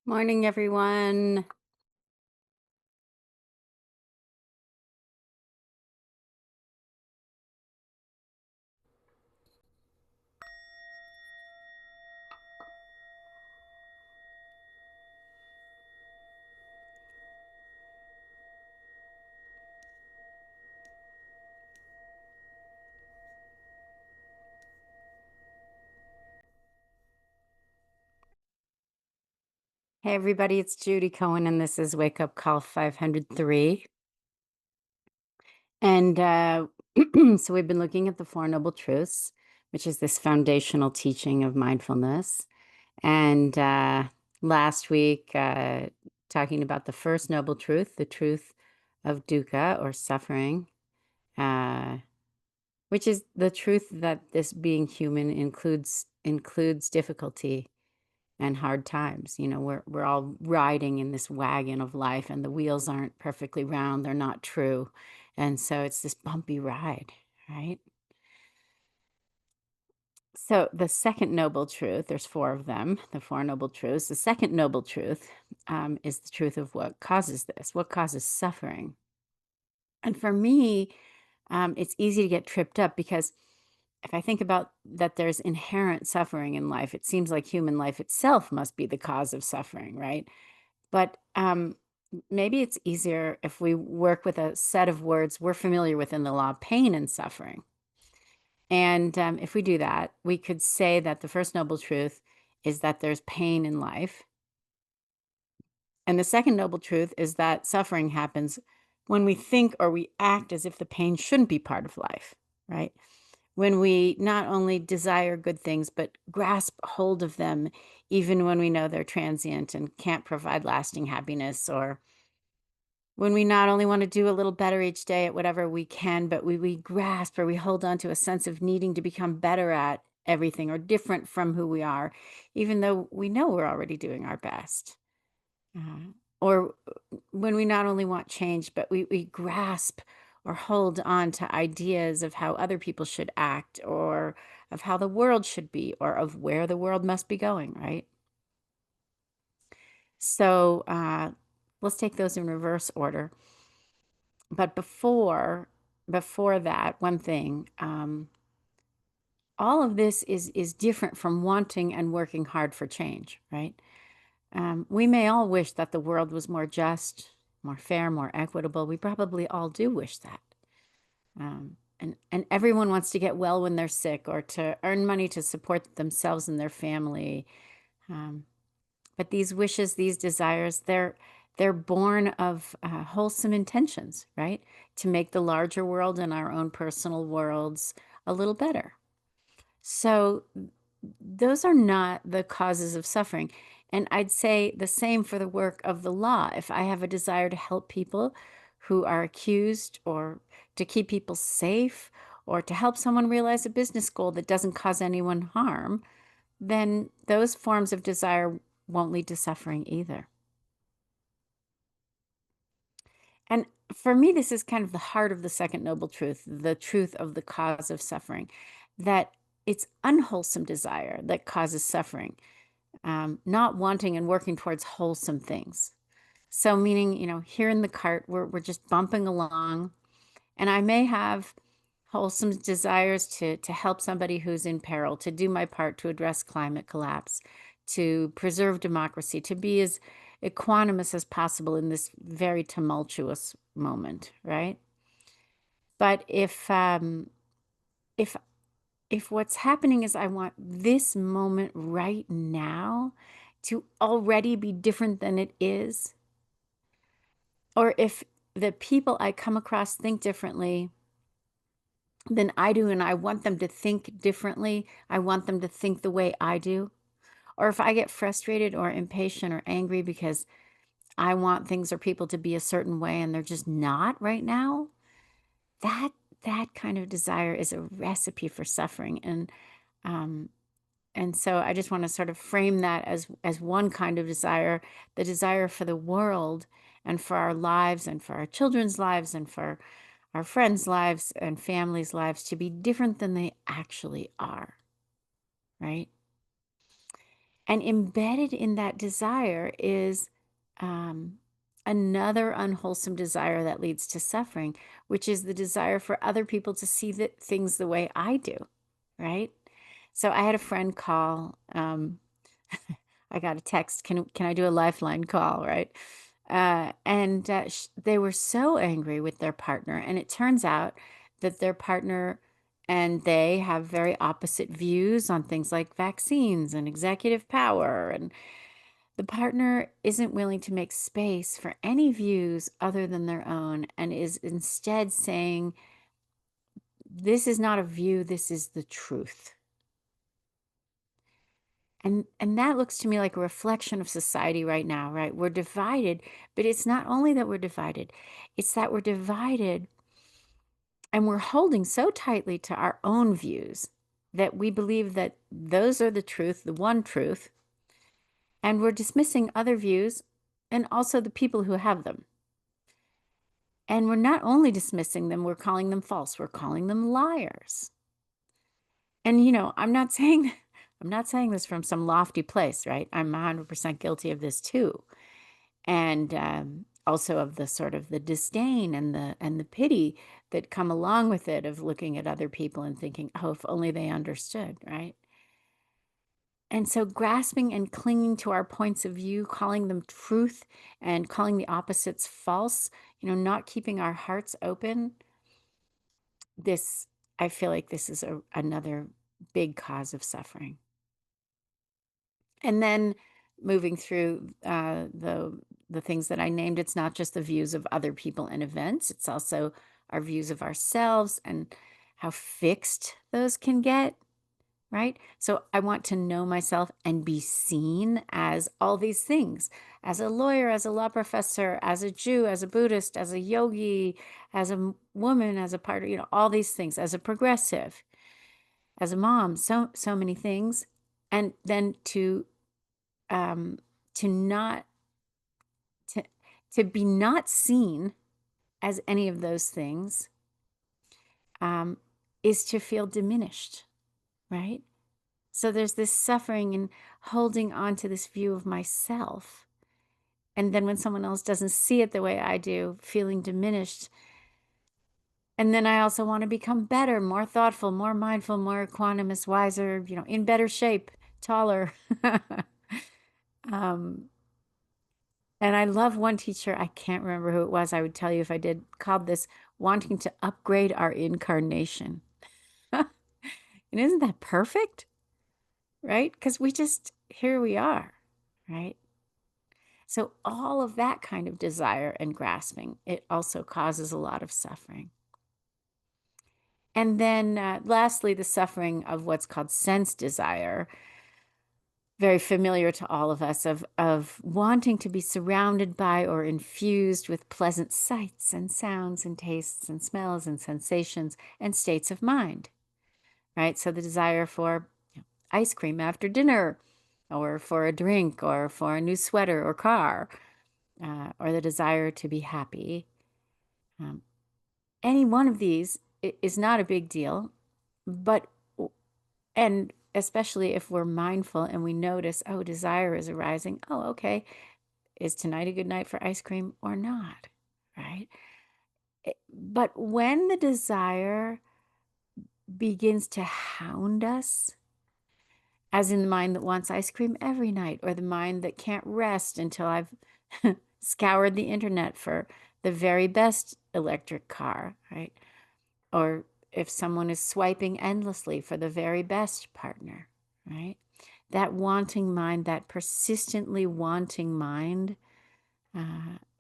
Morning, everyone. Hey, everybody, it's Judy Cohen, and this is Wake Up Call 503. And so we've been looking at the Four Noble Truths, which is this foundational teaching of mindfulness. And last week, talking about the first noble truth, the truth of dukkha or suffering, uh, which is the truth that this being human includes difficulty and hard times. We're all riding in this wagon of life, and the wheels aren't perfectly round, they're not true. And so it's this bumpy ride, right? So the second noble truth, there's four of them, the Four Noble Truths. The second noble truth is the truth of what causes this, what causes suffering. And for me, it's easy to get tripped up because if I think about that there's inherent suffering in life, it seems like human life itself must be the cause of suffering, right? But maybe it's easier if we work with a set of words we're familiar with in the law of pain and suffering. And if we do that, we could say that the first noble truth is that there's pain in life. And the second noble truth is that suffering happens when we think or we act as if the pain shouldn't be part of life, right? When we not only desire good things, but grasp hold of them, even when we know they're transient and can't provide lasting happiness, or when we not only want to do a little better each day at whatever we can, but we grasp or we hold on to a sense of needing to become better at everything or different from who we are, even though we know we're already doing our best. Or when we not only want change, but we grasp or hold on to ideas of how other people should act or of how the world should be or of where the world must be going, right? So let's take those in reverse order. But before that, one thing, all of this is different from wanting and working hard for change, right? We may all wish that the world was more just, more fair, more equitable. We probably all do wish that. And everyone wants to get well when they're sick or to earn money to support themselves and their family. Um, but these wishes, these desires, they're born of wholesome intentions, right? To make the larger world and our own personal worlds a little better. So those are not the causes of suffering. And I'd say the same for the work of the law. If I have a desire to help people who are accused or to keep people safe or to help someone realize a business goal that doesn't cause anyone harm, then those forms of desire won't lead to suffering either. And for me, this is kind of the heart of the second noble truth, the truth of the cause of suffering, that it's unwholesome desire that causes suffering, not wanting and working towards wholesome things. So, meaning, here in the cart, we're just bumping along, and I may have wholesome desires to help somebody who's in peril, to do my part to address climate collapse, to preserve democracy, to be as equanimous as possible in this very tumultuous moment, right? But if if what's happening is I want this moment right now to already be different than it is, or if the people I come across think differently than I do and I want them to think differently, I want them to think the way I do, or if I get frustrated or impatient or angry because I want things or people to be a certain way and they're just not right now, that that kind of desire is a recipe for suffering. Um, And so I just want to sort of frame that as one kind of desire, the desire for the world and for our lives and for our children's lives and for our friends' lives and families' lives to be different than they actually are, right? And embedded in that desire is um, another unwholesome desire that leads to suffering, which is the desire for other people to see things the way I do, right? So I had a friend call. I got a text. Can I do a lifeline call, right? And they were so angry with their partner, and it turns out that their partner and they have very opposite views on things like vaccines and executive power. And the partner isn't willing to make space for any views other than their own and is instead saying, this is not a view, this is the truth. And that looks to me like a reflection of society right now, right? We're divided, but it's not only that we're divided, it's that we're divided and we're holding so tightly to our own views that we believe that those are the truth, the one truth, and we're dismissing other views and also the people who have them. And we're not only dismissing them, we're calling them false, we're calling them liars. And I'm not saying I'm not saying this from some lofty place, right? I'm 100% guilty of this too. And also of the sort of the disdain and the pity that come along with it, of looking at other people and thinking, oh, if only they understood, right? And so grasping and clinging to our points of view, calling them truth and calling the opposites false, not keeping our hearts open, this, I feel like this is another big cause of suffering. And then moving through the things that I named, it's not just the views of other people and events, it's also our views of ourselves and how fixed those can get, right? So I want to know myself and be seen as all these things, as a lawyer, as a law professor, as a Jew, as a Buddhist, as a yogi, as a woman, as a partner, all these things, as a progressive, as a mom, so many things. And then um, to not to to be not seen as any of those things um, is to feel diminished, right? So there's this suffering in holding on to this view of myself. And then when someone else doesn't see it the way I do, feeling diminished. And then I also want to become better, more thoughtful, more mindful, more equanimous, wiser, in better shape, taller. um, and I love one teacher, I can't remember who it was, I would tell you if I did, called this wanting to upgrade our incarnation. And isn't that perfect? Right? Because here we are, right? So all of that kind of desire and grasping, it also causes a lot of suffering. And then lastly, the suffering of what's called sense desire, very familiar to all of us, of wanting to be surrounded by or infused with pleasant sights and sounds and tastes and smells and sensations and states of mind, right? So the desire for ice cream after dinner, or for a drink, or for a new sweater or car, or the desire to be happy. Um, any one of these is not a big deal, but, and especially if we're mindful and we notice, oh, desire is arising. Oh, okay. Is tonight a good night for ice cream or not? Right? But when the desire begins to hound us, as in the mind that wants ice cream every night, or the mind that can't rest until I've scoured the internet for the very best electric car, right? Or if someone is swiping endlessly for the very best partner, right? That wanting mind, that persistently wanting mind,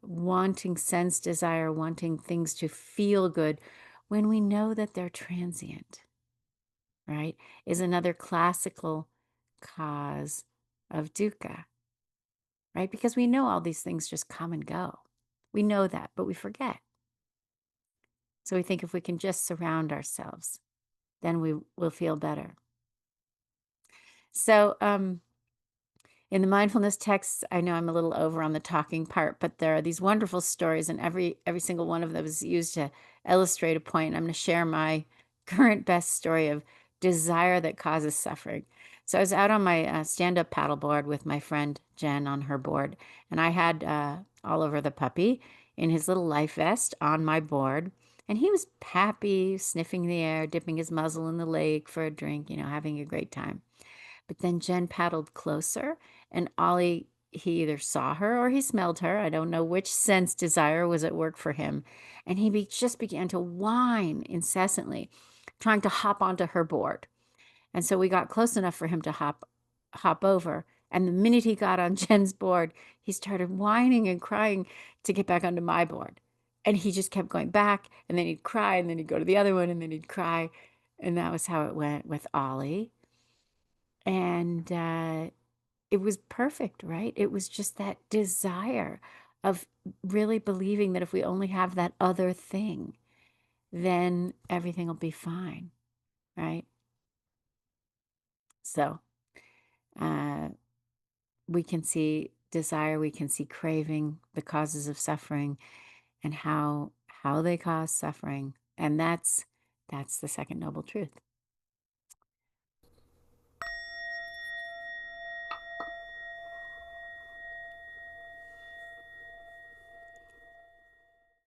wanting sense desire, wanting things to feel good when we know that they're transient, right, is another classical cause of dukkha, right? Because we know all these things just come and go. We know that, but we forget. So we think if we can just surround ourselves, then we will feel better. So in the mindfulness texts, I know I'm a little over on the talking part, but there are these wonderful stories, and every single one of them is used to illustrate a point. I'm going to share my current best story of desire that causes suffering. So I was out on my stand-up paddleboard with my friend Jen on her board, and I had Oliver the puppy in his little life vest on my board, and he was happy, sniffing the air, dipping his muzzle in the lake for a drink, having a great time. But then Jen paddled closer, and Ollie, he either saw her or he smelled her. I don't know which sense desire was at work for him. And just began to whine incessantly, trying to hop onto her board. And so we got close enough for him to hop over. And the minute he got on Jen's board, he started whining and crying to get back onto my board. And he just kept going back, and then he'd cry, and then he'd go to the other one, and then he'd cry. And that was how it went with Ollie. And it was perfect, right? It was just that desire of really believing that if we only have that other thing, then everything will be fine, right? So uh, we can see desire, we can see craving, the causes of suffering, and how they cause suffering, and that's the second noble truth.